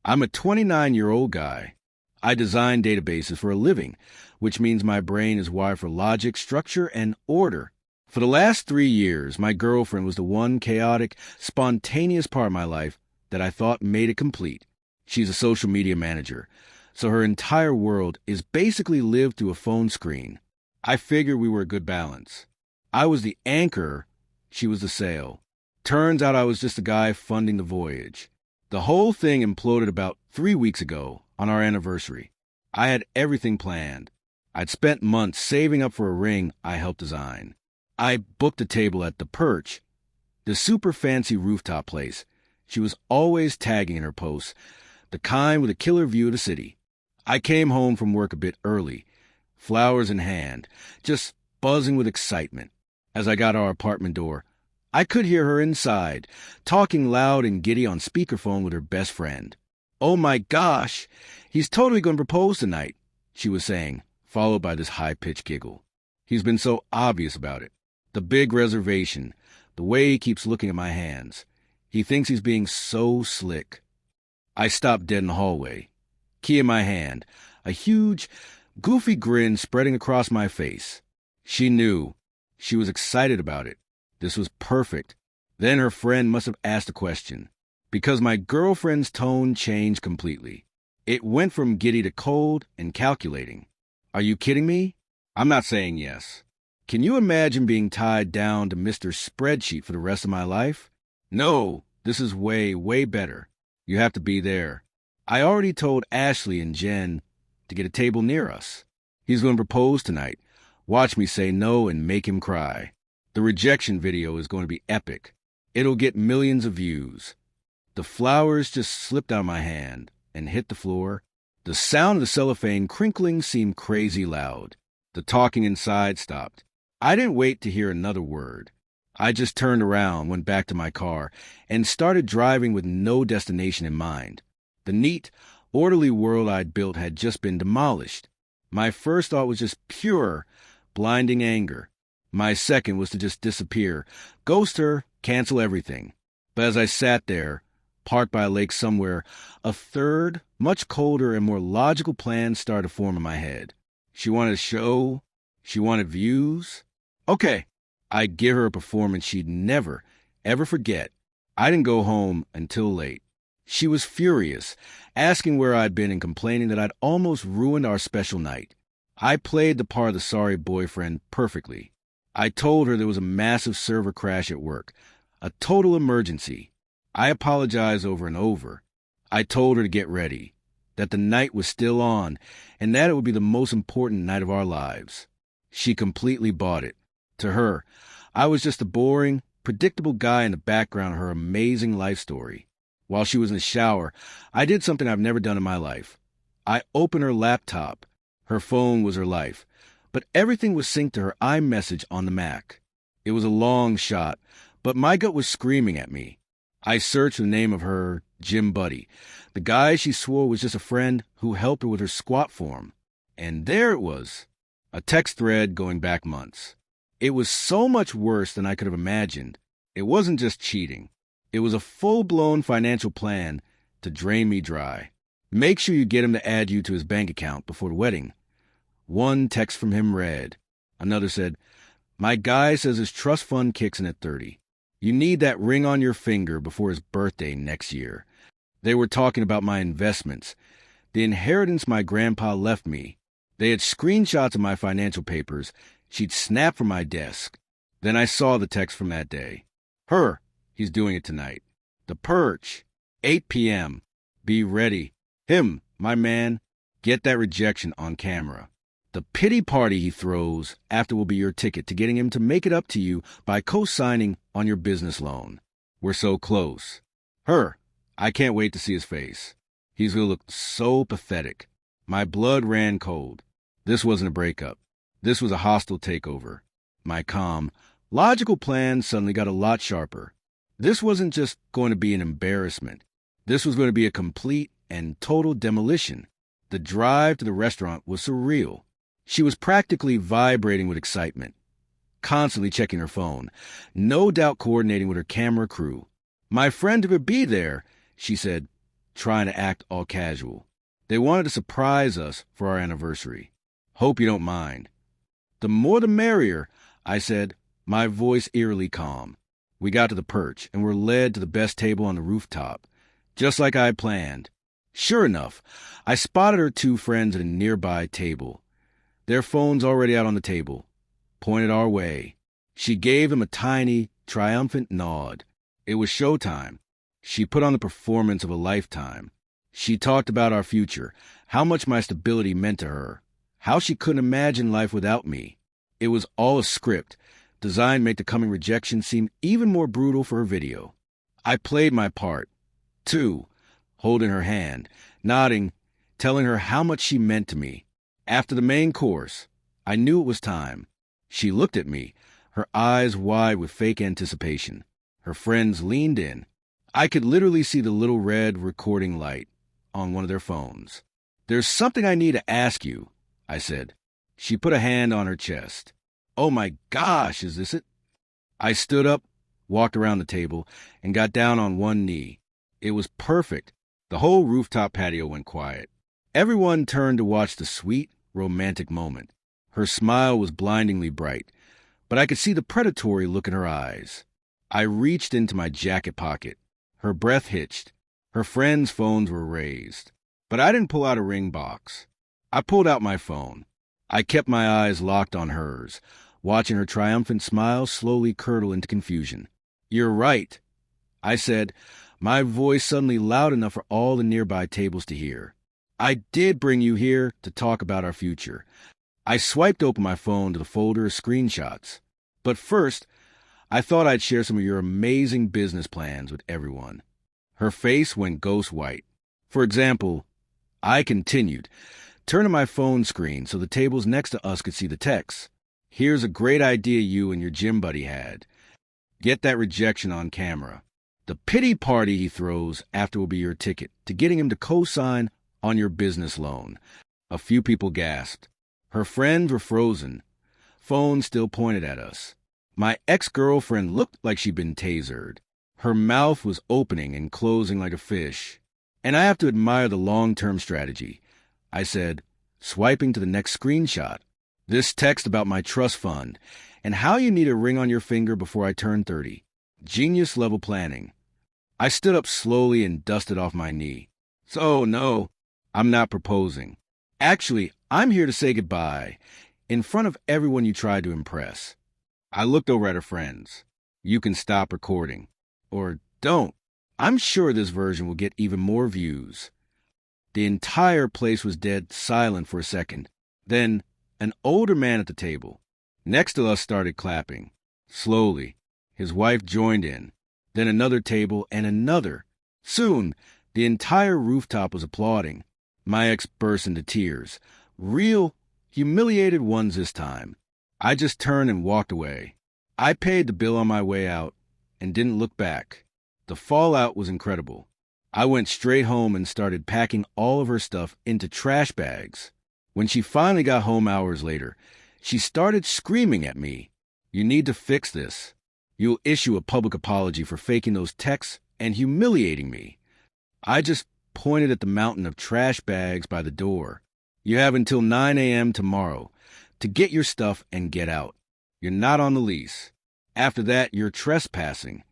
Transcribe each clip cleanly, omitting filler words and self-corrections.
I'm a 29-year-old guy. I design databases for a living, which means my brain is wired for logic, structure, and order. For the last 3 years, my girlfriend was the one chaotic, spontaneous part of my life that I thought made it complete. She's a social media manager, so her entire world is basically lived through a phone screen. I figured we were a good balance. I was the anchor, she was the sail. Turns out I was just the guy funding the voyage. The whole thing imploded about 3 weeks ago on our anniversary. I had everything planned. I'd spent months saving up for a ring I helped design. I booked a table at the Perch, the super fancy rooftop place she was always tagging in her posts, the kind with a killer view of the city. I came home from work a bit early, flowers in hand, just buzzing with excitement. As I got to our apartment door, I could hear her inside, talking loud and giddy on speakerphone with her best friend. "Oh my gosh, he's totally going to propose tonight," she was saying, followed by this high-pitched giggle. He's been so obvious about it. The big reservation, the way he keeps looking at my hands. He thinks he's being so slick. I stopped dead in the hallway, key in my hand, a huge, goofy grin spreading across my face. She knew. She was excited about it. This was perfect. Then her friend must have asked a question, because my girlfriend's tone changed completely. It went from giddy to cold and calculating. "Are you kidding me?" "I'm not saying yes." "Can you imagine being tied down to Mr. Spreadsheet for the rest of my life?" "No, this is way, way better. You have to be there. I already told Ashley and Jen to get a table near us. He's going to propose tonight. Watch me say no and make him cry. The rejection video is going to be epic. It'll get millions of views." The flowers just slipped out of my hand and hit the floor. The sound of the cellophane crinkling seemed crazy loud. The talking inside stopped. I didn't wait to hear another word. I just turned around, went back to my car, and started driving with no destination in mind. The neat, orderly world I'd built had just been demolished. My first thought was just pure, blinding anger. My second was to just disappear, ghost her, cancel everything. But as I sat there, parked by a lake somewhere, a third, much colder and more logical plan started to form in my head. She wanted a show. She wanted views. Okay, I'd give her a performance she'd never, ever forget. I didn't go home until late. She was furious, asking where I'd been and complaining that I'd almost ruined our special night. I played the part of the sorry boyfriend perfectly. I told her there was a massive server crash at work, a total emergency. I apologized over and over. I told her to get ready, that the night was still on, and that it would be the most important night of our lives. She completely bought it. To her, I was just a boring, predictable guy in the background of her amazing life story. While she was in the shower, I did something I've never done in my life. I opened her laptop. Her phone was her life, but everything was synced to her iMessage on the Mac. It was a long shot, but my gut was screaming at me. I searched the name of her gym buddy, the guy she swore was just a friend who helped her with her squat form. And there it was, a text thread going back months. It was so much worse than I could have imagined. It wasn't just cheating. It was a full-blown financial plan to drain me dry. Make sure you get him to add you to his bank account before the wedding. One text from him read. Another said, "My guy says his trust fund kicks in at 30. You need that ring on your finger before his birthday next year." They were talking about my investments, the inheritance my grandpa left me. They had screenshots of my financial papers she'd snapped from my desk. Then I saw the text from that day. Her, he's doing it tonight. The Perch, 8 p.m. Be ready. Him, my man, get that rejection on camera. The pity party he throws after will be your ticket to getting him to make it up to you by co-signing on your business loan. We're so close. Her, I can't wait to see his face. He's going to look so pathetic. My blood ran cold. This wasn't a breakup. This was a hostile takeover. My calm, logical plan suddenly got a lot sharper. This wasn't just going to be an embarrassment. This was going to be a complete and total demolition. The drive to the restaurant was surreal. She was practically vibrating with excitement, constantly checking her phone, no doubt coordinating with her camera crew. My friend would be there, she said, trying to act all casual. They wanted to surprise us for our anniversary. Hope you don't mind. The more the merrier, I said, my voice eerily calm. We got to the perch and were led to the best table on the rooftop, just like I had planned. Sure enough, I spotted her two friends at a nearby table. Their phones already out on the table, pointed our way. She gave them a tiny, triumphant nod. It was showtime. She put on the performance of a lifetime. She talked about our future, how much my stability meant to her, how she couldn't imagine life without me. It was all a script, designed to make the coming rejection seem even more brutal for her video. I played my part, too, holding her hand, nodding, telling her how much she meant to me. After the main course, I knew it was time. She looked at me, her eyes wide with fake anticipation. Her friends leaned in. I could literally see the little red recording light on one of their phones. There's something I need to ask you, I said. She put a hand on her chest. Oh my gosh, is this it? I stood up, walked around the table, and got down on one knee. It was perfect. The whole rooftop patio went quiet. Everyone turned to watch the sweet, romantic moment. Her smile was blindingly bright, but I could see the predatory look in her eyes. I reached into my jacket pocket. Her breath hitched. Her friends' phones were raised. But I didn't pull out a ring box. I pulled out my phone. I kept my eyes locked on hers, watching her triumphant smile slowly curdle into confusion. You're right, I said, my voice suddenly loud enough for all the nearby tables to hear. I did bring you here to talk about our future. I swiped open my phone to the folder of screenshots. But first, I thought I'd share some of your amazing business plans with everyone. Her face went ghost white. For example, I continued, turning my phone screen so the tables next to us could see the text. Here's a great idea you and your gym buddy had. Get that rejection on camera. The pity party he throws after will be your ticket to getting him to co-sign on your business loan. A few people gasped. Her friends were frozen. Phones still pointed at us. My ex-girlfriend looked like she'd been tasered. Her mouth was opening and closing like a fish. And I have to admire the long-term strategy, I said, swiping to the next screenshot. This text about my trust fund and how you need a ring on your finger before I turn 30. Genius-level planning. I stood up slowly and dusted off my knee. So, no, I'm not proposing. Actually, I'm here to say goodbye, in front of everyone you tried to impress. I looked over at her friends. You can stop recording. Or don't. I'm sure this version will get even more views. The entire place was dead silent for a second. Then, an older man at the table, next to us, started clapping. Slowly, his wife joined in. Then another table and another. Soon, the entire rooftop was applauding. My ex burst into tears. Real, humiliated ones this time. I just turned and walked away. I paid the bill on my way out and didn't look back. The fallout was incredible. I went straight home and started packing all of her stuff into trash bags. When she finally got home hours later, she started screaming at me. You need to fix this. You'll issue a public apology for faking those texts and humiliating me. I just pointed at the mountain of trash bags by the door. You have until 9 a.m. tomorrow to get your stuff and get out. You're not on the lease. After that, you're trespassing.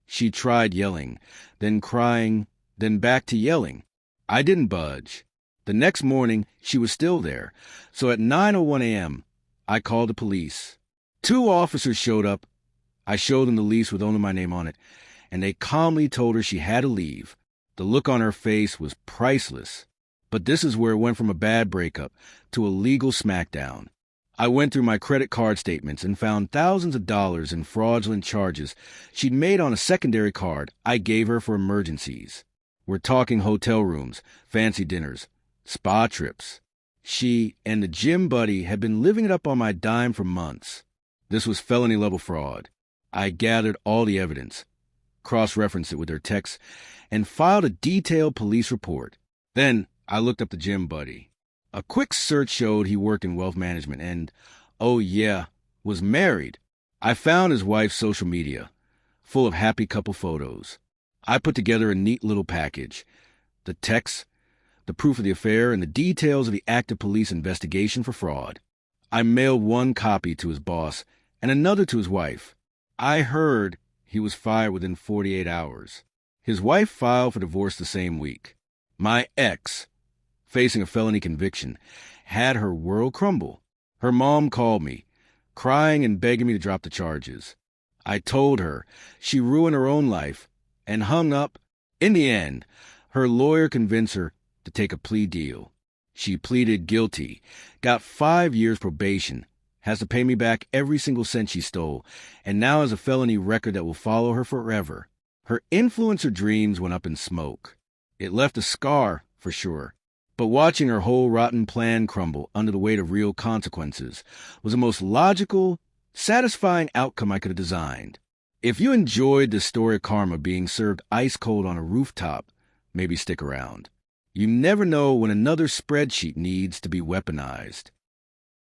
She tried yelling, then crying, then back to yelling. I didn't budge. The next morning, she was still there, so at 9:01 a.m., I called the police. 2 officers showed up. I showed them the lease with only my name on it, and they calmly told her she had to leave. The look on her face was priceless. But this is where it went from a bad breakup to a legal smackdown. I went through my credit card statements and found thousands of dollars in fraudulent charges she'd made on a secondary card I gave her for emergencies. We're talking hotel rooms, fancy dinners, spa trips. She and the gym buddy had been living it up on my dime for months. This was felony-level fraud. I gathered all the evidence, cross-referenced it with her texts, and filed a detailed police report. Then I looked up the gym buddy. A quick search showed he worked in wealth management and, oh yeah, was married. I found his wife's social media, full of happy couple photos. I put together a neat little package. the texts, the proof of the affair, and the details of the active police investigation for fraud. I mailed one copy to his boss and another to his wife. I heard he was fired within 48 hours. His wife filed for divorce the same week. My ex, facing a felony conviction, had her world crumble. Her mom called me, crying and begging me to drop the charges. I told her she ruined her own life and hung up. In the end, her lawyer convinced her to take a plea deal. She pleaded guilty, got 5 years probation, has to pay me back every single cent she stole, and now has a felony record that will follow her forever. Her influencer dreams went up in smoke. It left a scar, for sure. But watching her whole rotten plan crumble under the weight of real consequences was the most logical, satisfying outcome I could have designed. If you enjoyed the story of karma being served ice cold on a rooftop, maybe stick around. You never know when another spreadsheet needs to be weaponized.